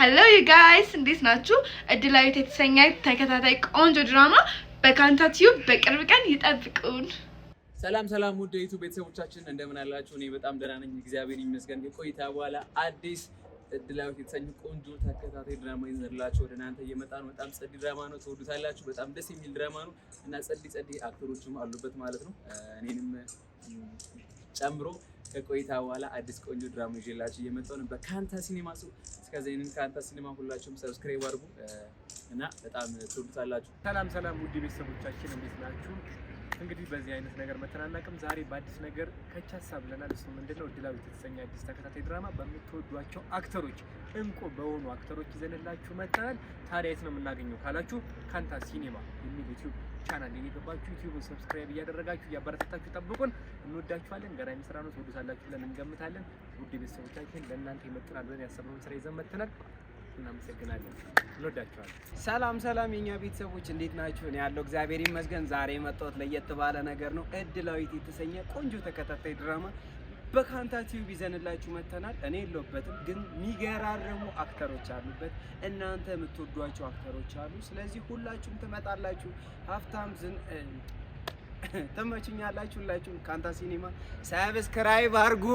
ሄሎ ዩ ጋይስ እንዴት ናችሁ? እድላዊት የተሰኘ ተከታታይ ቆንጆ ድራማ በካንታ ቲዩብ በቅርብ ቀን ይጠብቁን። ሰላም ውድ የዩቲዩብ ቤተሰቦቻችን እንደምን አላችሁ? እኔ በጣም ደህና ነኝ፣ እግዚአብሔር ይመስገን። ከቆይታ በኋላ አዲስ እድላዊት የተሰኘ ቆንጆ ተከታታይ ድራማ ይዘንላችሁ ወደ እናንተ እየመጣ ነው። በጣም ጸዲ ድራማ ነው፣ ትወዱታላችሁ። በጣም ደስ የሚል ድራማ ነው እና ጸዲ አክተሮችም አሉበት ማለት ነው። እኔንም ጨምሮ ከቆይታ በኋላ አዲስ ቆንጆ ድራማ ይዤላችሁ እየመጣሁ ነው በካንታ ሲኒማ። እስከዚህ እኔን ካንታ ሲኒማ ሁላችሁም ሰብስክራይብ አድርጉ እና በጣም ትወዱታላችሁ። ሰላም ውድ ቤተሰቦቻችን እንዴት ናችሁ? እንግዲህ በዚህ አይነት ነገር መተናናቅም ዛሬ በአዲስ ነገር ከቻሳ ብለናል። እሱ ምንድነው እድላዊት የተሰኘ አዲስ ተከታታይ ድራማ በምትወዷቸው አክተሮች እንቁ በሆኑ አክተሮች ይዘንላችሁ መጥተናል። ታዲያ የት ነው የምናገኘው ካላችሁ ካንታ ሲኒማ የሚል ዩቲዩብ ቻናል እየገባችሁ ዩቲዩብን ሰብስክራይብ እያደረጋችሁ እያበረታታችሁ ጠብቁን። እንወዳችኋለን። ገራሚ ስራ ነው፣ ትወዱታላችሁ ብለን እንገምታለን። ውድ ቤተሰቦቻችን ለእናንተ ይመጥናል ብለን ያሰብነውን ስራ ይዘን መጥተናል። እናመሰግናለን። እንወዳችኋለን። ሰላም የኛ ቤተሰቦች እንዴት ናችሁ? እኔ ያለው እግዚአብሔር ይመስገን። ዛሬ መጣሁት ለየት ባለ ነገር ነው። እድላዊት የተሰኘ ቆንጆ ተከታታይ ድራማ በካንታ ቲዩብ ይዘንላችሁ መጥተናል። እኔ የለሁበትም፣ ግን የሚገራረሙ አክተሮች አሉበት። እናንተ የምትወዷቸው አክተሮች አሉ። ስለዚህ ሁላችሁም ትመጣላችሁ። ሀብታም ተመችኛላችሁ። ሁላችሁም ካንታ ሲኒማ ሰብስክራይብ አድርጉ።